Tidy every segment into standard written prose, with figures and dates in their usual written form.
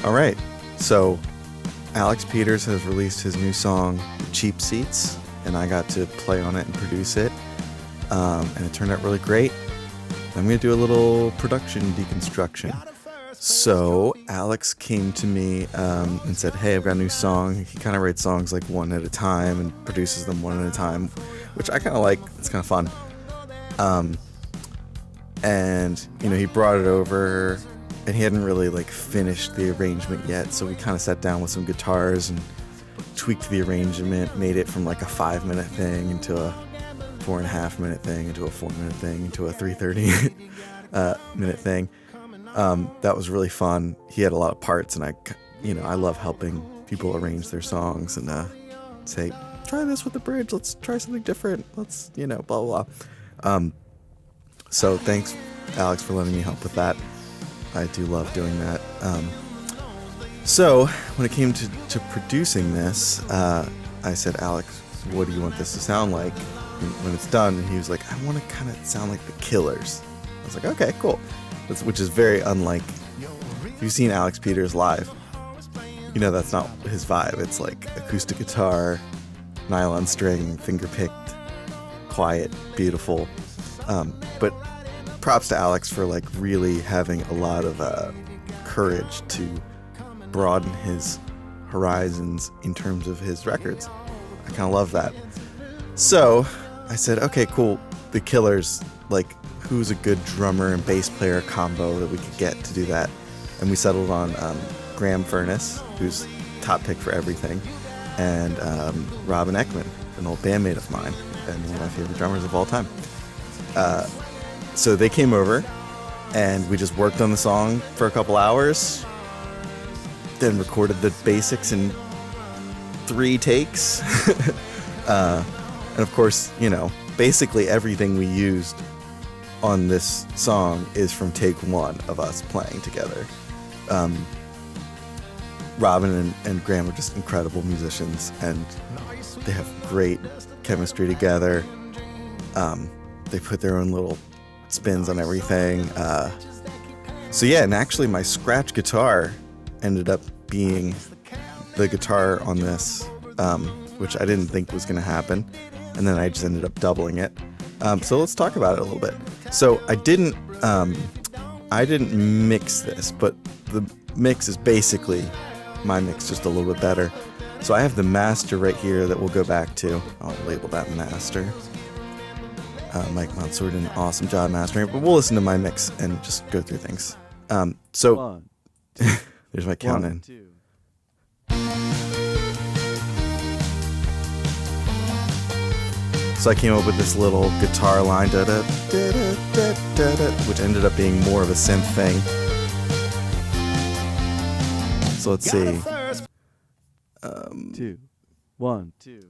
All right. So Alex Peters has released his new song, Cheap Seats, and I got to play on it and produce it. And it turned out really great. I'm going to do a little production deconstruction. So Alex came to me and said, hey, I've got a new song. He kind of writes songs like one at a time and produces them one at a time, which I kind of like. It's kind of fun. And, you know, he brought it over and he hadn't really like finished the arrangement yet. So we kind of sat down with some guitars and tweaked the arrangement, made it from like a 5-minute thing into a 4.5-minute thing, into a 4-minute thing, into a 3:30 minute thing. That was really fun. He had a lot of parts, and I love helping people arrange their songs and say, try this with the bridge. Let's try something different. Let's, blah, blah, blah. So thanks, Alex, for letting me help with that. I do love doing that. So when it came to producing this, I said, Alex, what do you want this to sound like when it's done? And he was like, I want to kind of sound like the Killers. I was like, okay, cool. Which is very unlike, if you've seen Alex Peters live, you know that's not his vibe. It's like acoustic guitar, nylon string, finger picked, quiet, beautiful. But props to Alex for like really having a lot of courage to broaden his horizons in terms of his records. I kind of love that. So I said, okay, cool. The Killers, like, who's a good drummer and bass player combo that we could get to do that? And we settled on Graham Furness, who's top pick for everything, and Robin Ekman, an old bandmate of mine and one of my favorite drummers of all time. So they came over and we just worked on the song for a couple hours, then recorded the basics in 3 takes. And of course, basically everything we used on this song is from take 1 of us playing together. Robin and Graham are just incredible musicians, and they have great chemistry together. They put their own little spins on everything. So yeah, and actually my scratch guitar ended up being the guitar on this, which I didn't think was going to happen. And then I just ended up doubling it. So let's talk about it a little bit. So I didn't mix this, but the mix is basically my mix, just a little bit better. So I have the master right here that we'll go back to. I'll label that master. Mike Monsoor did an awesome job mastering it, but we'll listen to my mix and just go through things. So there's my count in. 2. So I came up with this little guitar line, da da da da da da da, which ended up being more of a synth thing. So let's see. 2. 1, 2.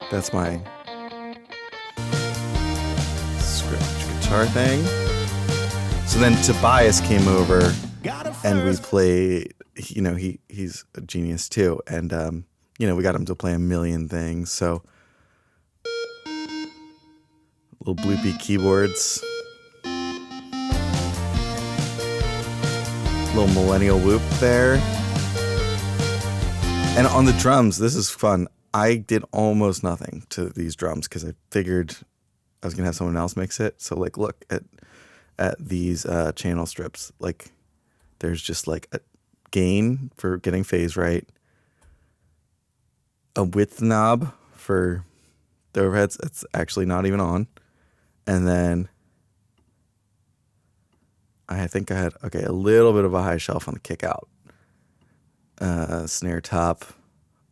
That's my scratch guitar thing. So then Tobias came over and we played, he's a genius too. And, we got him to play a million things. So little bloopy keyboards, little millennial whoop there. And on the drums, this is fun. I did almost nothing to these drums because I figured I was going to have someone else mix it. So like, look at these channel strips. Like there's just like a gain for getting phase right, a width knob for the overheads. It's actually not even on. And then I think I had, a little bit of a high shelf on the kick out. Snare top,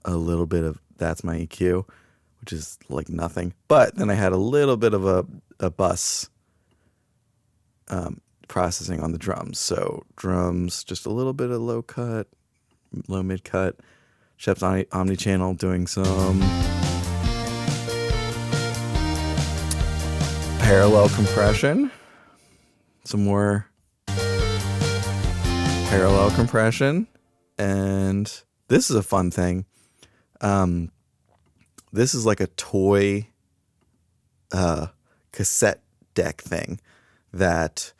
a little bit of, that's my EQ, which is like nothing. But then I had a little bit of a bus processing on the drums. So drums, just a little bit of low cut, low mid cut. Shep's omni-channel doing some parallel compression. Some more parallel compression. And this is a fun thing. This is like a toy cassette deck thing that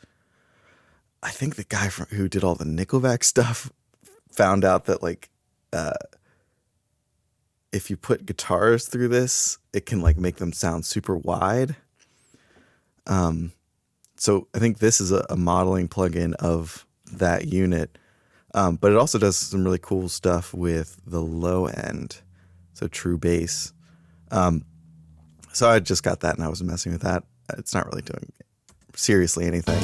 I think the guy who did all the Nickelback stuff found out that like if you put guitars through this, it can like make them sound super wide. So I think this is a modeling plugin of that unit. But it also does some really cool stuff with the low end. So true bass. So I just got that and I was messing with that. It's not really doing seriously anything.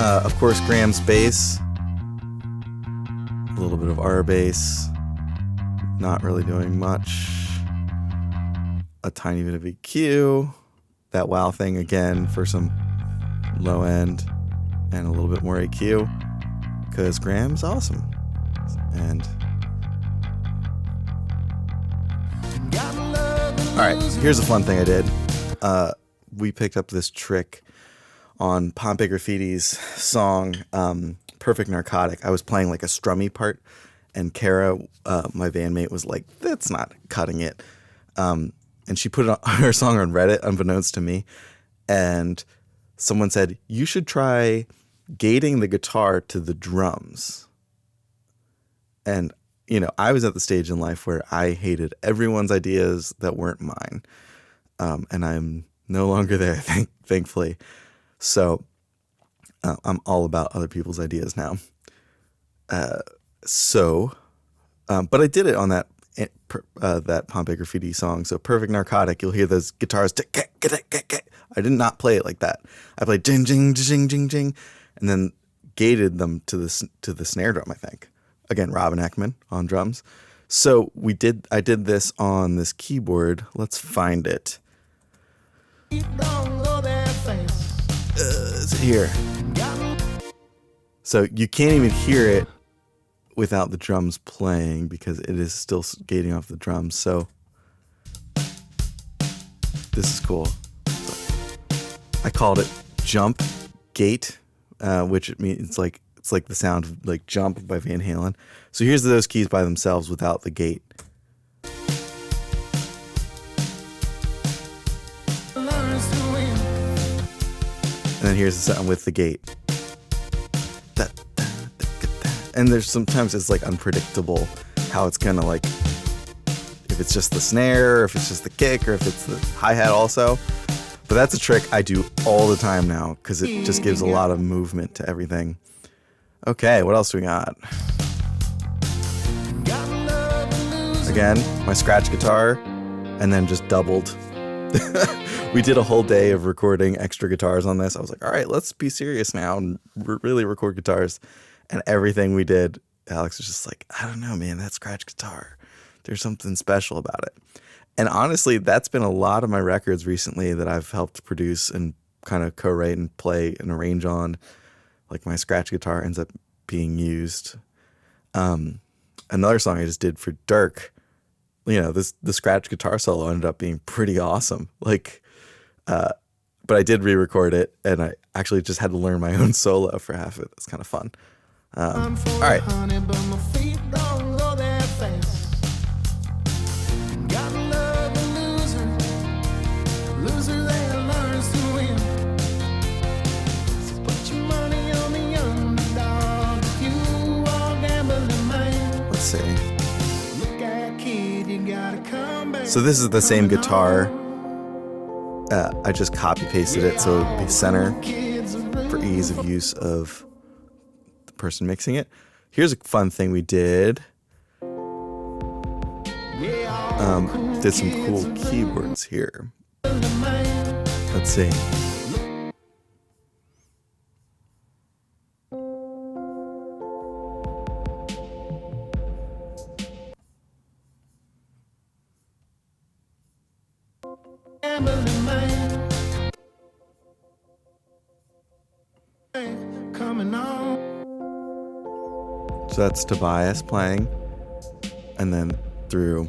Of course, Graham's bass. A little bit of R bass. Not really doing much. A tiny bit of EQ. That wow thing again for some low end. And a little bit more EQ. Because Graham's awesome. And alright, here's a fun thing I did. We picked up this trick on Pompeii Graffiti's song Perfect Narcotic. I was playing like a strummy part, and Kara, my bandmate, was like, that's not cutting it. And she put her song on Reddit, unbeknownst to me. And someone said, you should try gating the guitar to the drums. And, you know, I was at the stage in life where I hated everyone's ideas that weren't mine. And I'm no longer there, thankfully. So I'm all about other people's ideas now. But I did it on that Pompeii Graffiti song. So Perfect Narcotic, you'll hear those guitars. I did not play it like that. I played jing, jing, jing, jing, jing, and then gated them to the snare drum, I think. Again, Robin Eckman on drums. So I did this on this keyboard. Let's find it. Is it here? So you can't even hear it without the drums playing because it is still gating off the drums. So this is cool. I called it Jump Gate, which it means it's like the sound of like Jump by Van Halen. So here's those keys by themselves without the gate. And then here's the sound with the gate. And there's sometimes it's like unpredictable how it's gonna like, if it's just the snare, or if it's just the kick, or if it's the hi-hat also. But that's a trick I do all the time now because it just gives a lot of movement to everything. Okay, what else do we got? Again, my scratch guitar, and then just doubled. We did a whole day of recording extra guitars on this. I was like, all right, let's be serious now and really record guitars. And everything we did, Alex was just like, I don't know, man, that scratch guitar, there's something special about it. And honestly, that's been a lot of my records recently that I've helped produce and kind of co-write and play and arrange on. Like my scratch guitar ends up being used. Another song I just did for Dirk, you know, the scratch guitar solo ended up being pretty awesome. Like, but I did re-record it, and I actually just had to learn my own solo for half of it. It's kind of fun. All right. Let's see. So this is the same guitar. I just copy pasted it so it would be center for ease of use of the person mixing it. Here's a fun thing we did. Did some cool keyboards here. Let's see. So that's Tobias playing, and then through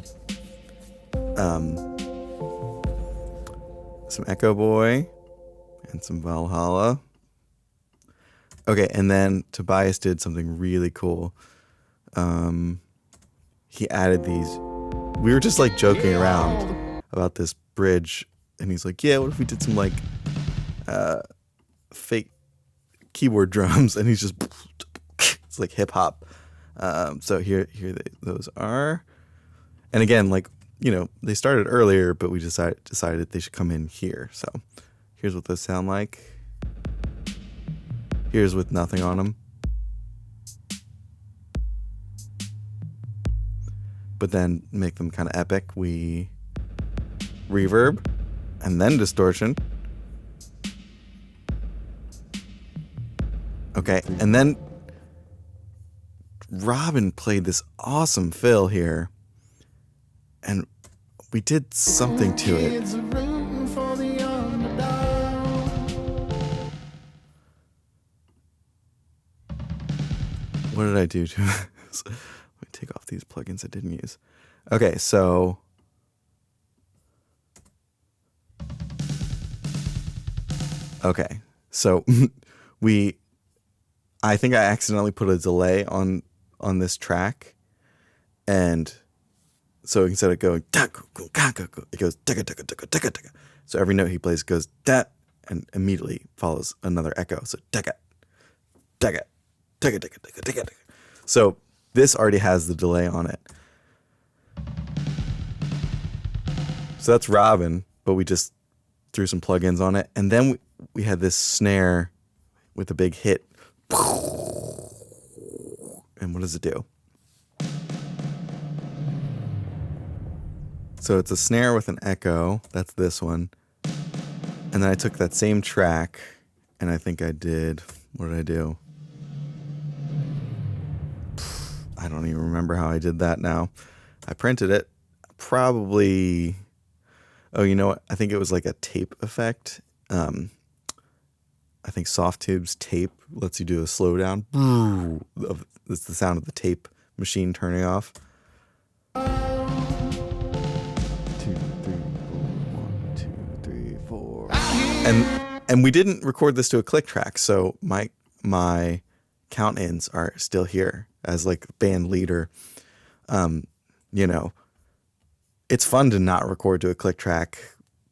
some Echo Boy and some Valhalla. Okay, and then Tobias did something really cool. He added these. We were just like joking around about this bridge, and he's like, "Yeah, what if we did some like fake keyboard drums, and he's just it's like hip hop. So here those are, and again, like, you know, they started earlier, but we decided they should come in here. So here's what those sound like. Here's with nothing on them. But then make them kind of epic. We reverb and then distortion. Okay, and then Robin played this awesome fill here, and we did something to it. What did I do to this? Let me take off these plugins I didn't use. Okay, so I think I accidentally put a delay on this track, and so instead of going it goes. So every note he plays goes da, and immediately follows another echo. So so this already has the delay on it. So that's Robin, but we just threw some plugins on it, and then we had this snare with a big hit. And what does it do? So it's a snare with an echo. That's this one. And then I took that same track, and I think I did, what did I do? I don't even remember how I did that now. I printed it. Probably, oh, you know what? I think it was like a tape effect. I think Softtube's tape lets you do a slowdown. That's the sound of the tape machine turning off. 2, 3, 4, 1, 2, 3, 4. And we didn't record this to a click track, so my count ins are still here as like band leader. You know, it's fun to not record to a click track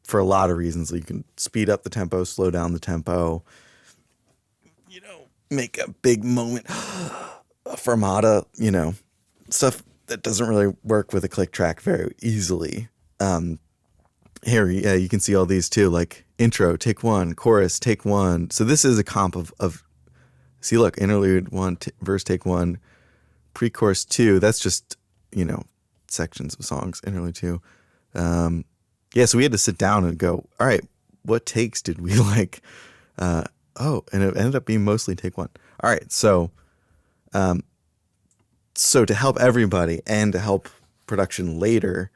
for a lot of reasons. You can speed up the tempo, slow down the tempo, you know, make a big moment, a fermata, you know, stuff that doesn't really work with a click track very easily. Here, yeah, you can see all these too, like intro, take one, chorus, take one. So this is a comp of see, look, interlude one, verse, take one, pre-chorus two. That's just, you know, sections of songs, interlude two. Yeah, so we had to sit down and go, all right, what takes did we like? And it ended up being mostly take one. All right, so to help everybody and to help production later,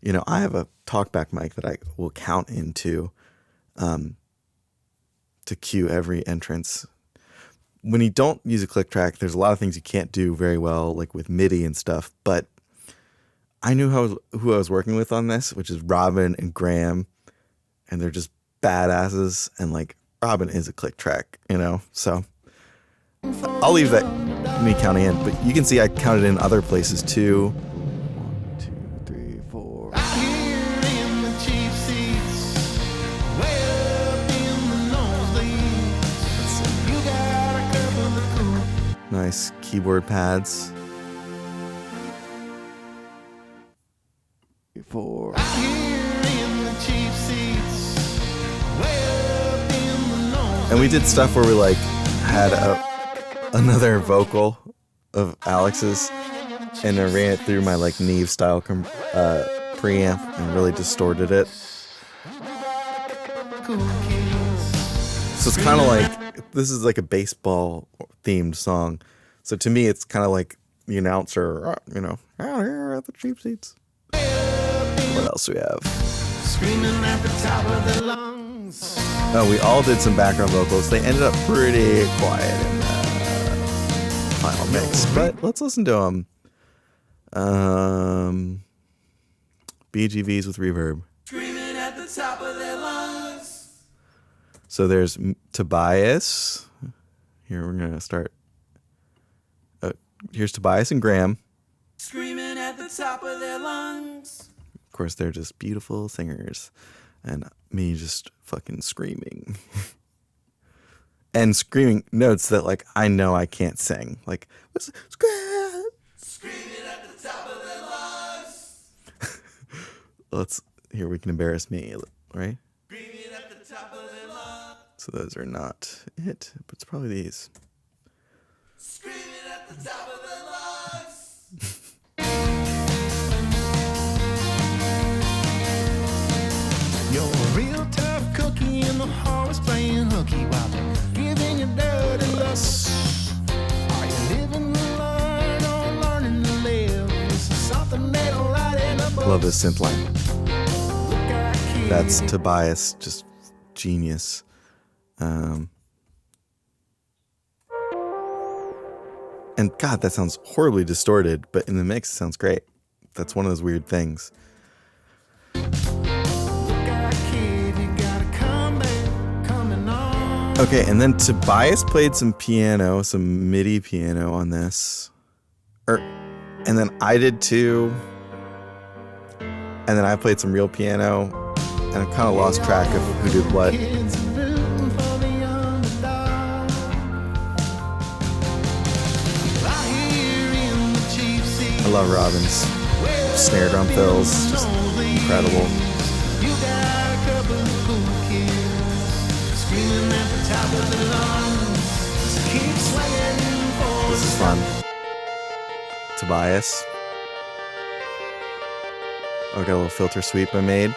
you know, I have a talkback mic that I will count into to cue every entrance. When you don't use a click track, there's a lot of things you can't do very well, like with MIDI and stuff, but I knew who I was working with on this, which is Robin and Graham, and they're just badasses, and like Robin is a click track, you know, so I'll leave that me counting in, but you can see I counted in other places too. 1, 2, 3, 4. Nice keyboard pads. 4. And we did stuff where we like had another vocal of Alex's, and I ran it through my like Neve style preamp and really distorted it. So it's kind of like, this is like a baseball themed song. So to me, it's kind of like the announcer, you know, out here at the cheap seats. What else do we have? Screaming at the top of their lungs. Oh, we all did some background vocals. They ended up pretty quiet in the final mix, but let's listen to them. BGVs with reverb. Screaming at the top of their lungs. So there's Tobias. Here we're gonna start. Here's Tobias and Graham. Screaming at the top of their lungs. Of course, they're just beautiful singers, and me just fucking screaming. and screaming notes that like I know I can't sing. Like Screaming at the top of their lungs. let's here we can embarrass me, right? Screaming at the top of their lungs. So those are not it, but it's probably these. Screaming at the top of their lungs. You're a real tough cookie in the hallways playing hooky while they're giving you dirty looks. Are you living to learn or learning to live? This is something they don't write in the books. Love this synth line. Look out, kid, That's Tobias, just genius. And God, that sounds horribly distorted, but in the mix it sounds great. That's one of those weird things. Look out, kid, you gotta come back, coming on. Okay, and then Tobias played some piano, some MIDI piano on this. And then I did too. And then I played some real piano. And I kind of lost track of who did what. Kids are rooting for the underdog. I hear in the chief seat. I love Robin's snare drum fills, just incredible. You got a couple of cool kids screaming at the top of their lungs. So keep swinging for This is fun. Tobias. Oh, I got a little filter sweep I made.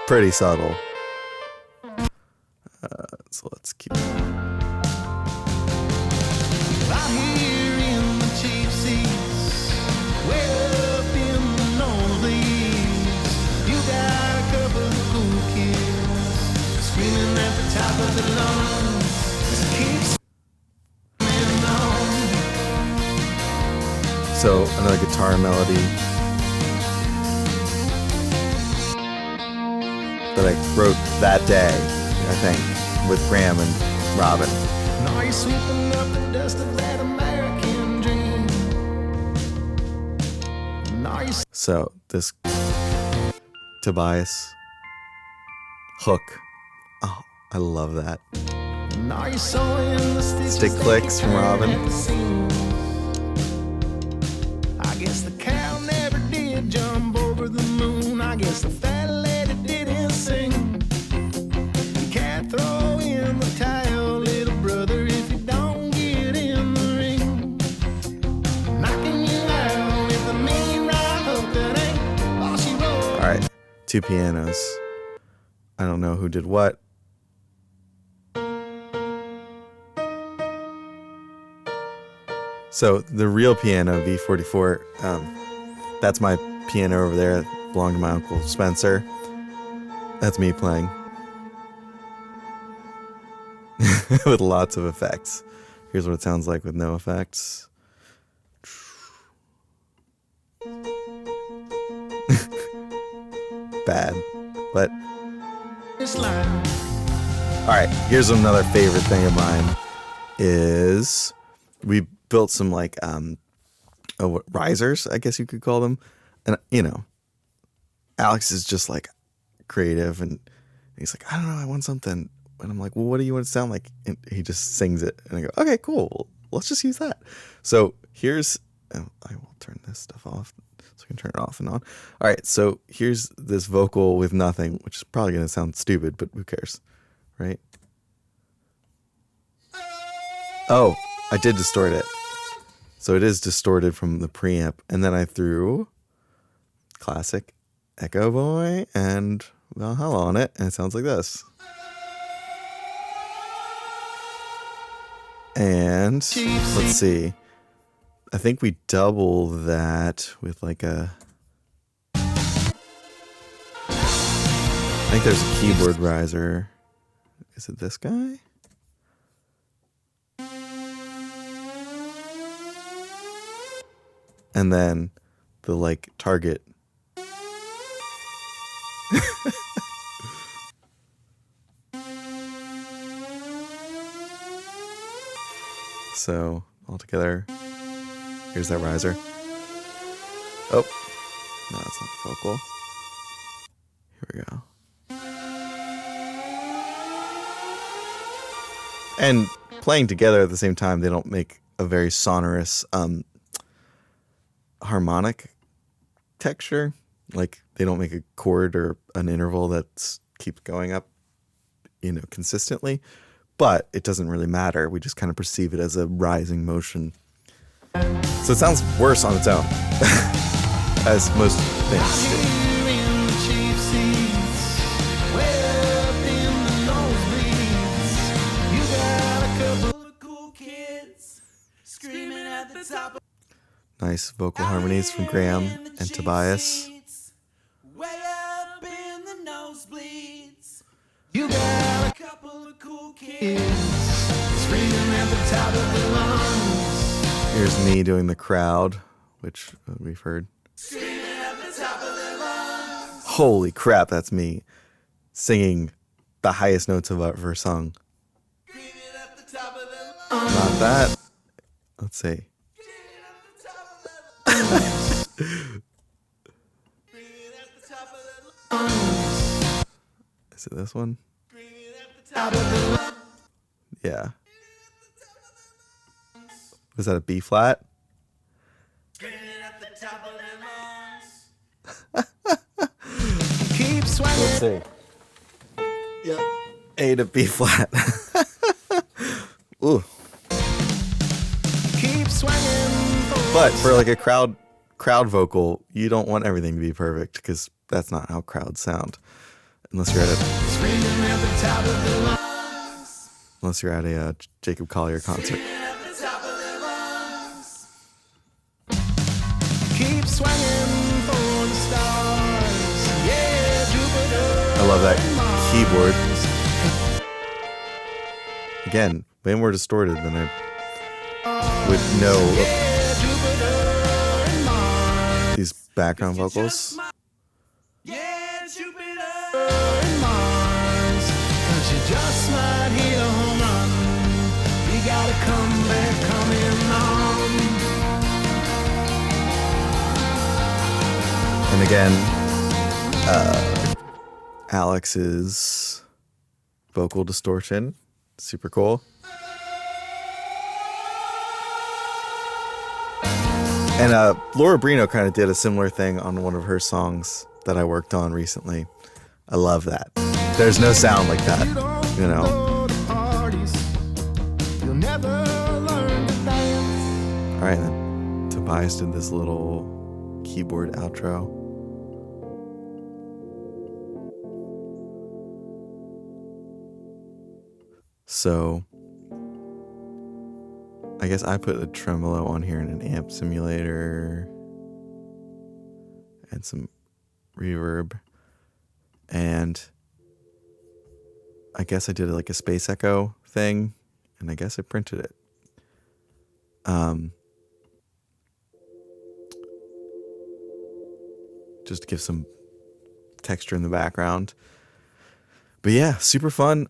Pretty subtle. So let's keep. I hear in the chief seats, way up in the northeast. You got a couple of cool kids screaming at the top of their lungs. So keep swinging on. So another guitar melody that I wrote that day, I think, with Graham and Robin. Now you're sweeping up the dust of that American dream. Now you're So this Tobias hook. Oh, I love that. Now you're sewing the stitches Stick that clicks you from turn Robin. at the seams. I guess the cow never did jump over the moon. I guess the fat lady didn't sing. You can't throw in the towel, little brother, if you don't get in the ring. Knocking you out with a mean right hook that ain't all she wrote. All right, two pianos. I don't know who did what. So the real piano, V44, that's my piano over there. It belonged to my Uncle Spencer. That's me playing. With lots of effects. Here's what it sounds like with no effects. Bad, but This line. all right, here's another favorite thing of mine is we built some like risers, I guess you could call them. And you know, Alex is just like creative and he's like, I don't know, I want something. And I'm like, well, what do you want it to sound like? And he just sings it. And I go, okay, cool. Well, let's just use that. So here's, I will turn this stuff off so I can turn it off and on. All right, so here's this vocal with nothing, which is probably going to sound stupid, but who cares, right? Oh, I did distort it. So it is distorted from the preamp. And then I threw classic Echo Boy and Valhalla on it. And it sounds like this. And let's see. I think we double that with like a... I think there's a keyboard riser. Is it this guy? And then the like target. So all together, here's that riser. Oh, no, that's not the vocal. Here we go. And playing together at the same time, they don't make a very sonorous harmonic texture. Like they don't make a chord or an interval that keeps going up, consistently. But it doesn't really matter. We just kind of perceive it as a rising motion. So it sounds worse on its own, as most things do. In the cheap seats, way up in the nosebleeds. You got a couple Full of cool kids screaming at the top of Nice vocal harmonies from Graham in the and cheap Tobias. seats, way up in the nosebleeds. You got a Couple of cool kids kids screaming at the top of their lungs. Here's me doing the crowd, which we've heard. screaming at the top of their lungs. Holy crap, that's me singing the highest notes I've ever sung. Screaming at the top of their lungs. Not that. Let's see. Screaming at the top of their lungs. Screaming at the top of their lungs. Is it this one? Screaming at the top of their lungs. Yeah. Was that a B flat? Screaming at the top of their lungs. Keep swinging. Let's see. Yep. A to B flat. Ooh. Keep swinging. But for like a crowd vocal, you don't want everything to be perfect because that's not how crowds sound. Unless you're at Screaming at the top of their lungs. a Jacob Collier concert. Screaming at the top of their lungs. Keep swinging for the stars. Yeah, Jupiter. I love that keyboard. Again, way more distorted than I would know Yeah, Jupiter and Mars. these background vocals. Yeah, Jupiter. And Mars. 'Cause you just might hit a home run. You gotta come back coming on. And again, Alex's vocal distortion. Super cool. And Laura Brino kind of did a similar thing on one of her songs that I worked on recently. I love that. There's no sound like that, you know. Go to parties. You'll never learn to dance. All right, then. Tobias did this little keyboard outro. So, I guess I put a tremolo on here and an amp simulator and some reverb. And I guess I did like a space echo thing, and I guess I printed it. Just to give some texture in the background. But yeah, super fun.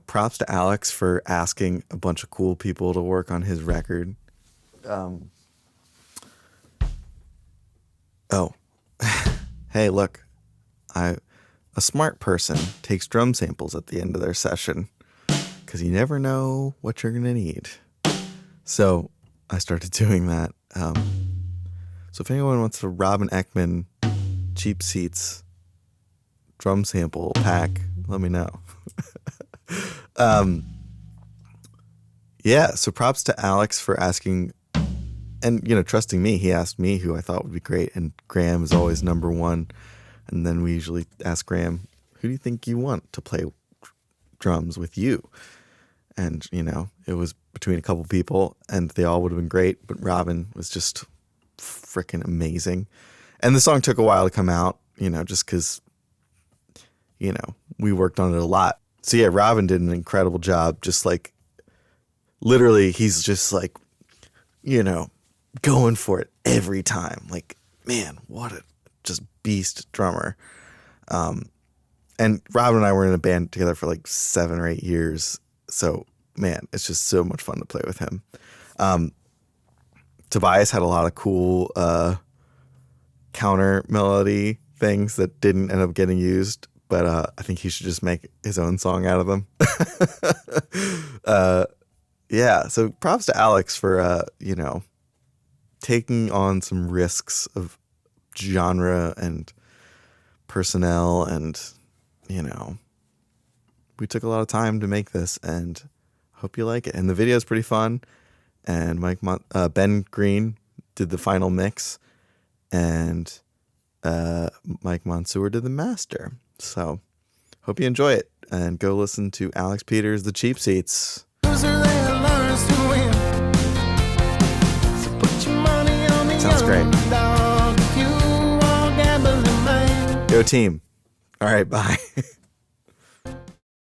Props to Alex for asking a bunch of cool people to work on his record. Hey, look, a smart person takes drum samples at the end of their session because you never know what you're gonna need. So I started doing that. So if anyone wants a Robin Ekman cheap seats drum sample pack, let me know. So props to Alex for asking and, trusting me. He asked me who I thought would be great, and Graham is always number one. And then we usually ask Graham, who do you think you want to play drums with you? And, it was between a couple people, and they all would have been great, but Robin was just freaking amazing. And the song took a while to come out, just because, we worked on it a lot. So yeah, Robin did an incredible job. Just like, literally, he's just like, going for it every time. Like, man, what a just beast drummer. And Robin and I were in a band together for like 7 or 8 years. So man, it's just so much fun to play with him. Tobias had a lot of cool counter melody things that didn't end up getting used, but I think he should just make his own song out of them. Yeah, so props to Alex for, taking on some risks of genre and personnel, and, we took a lot of time to make this, and hope you like it. And the video is pretty fun, and Ben Green did the final mix, and Mike Monsoor did the master. So hope you enjoy it, and go listen to Alex Peters, The Cheap Seats. Sounds great. Go team. All right, bye.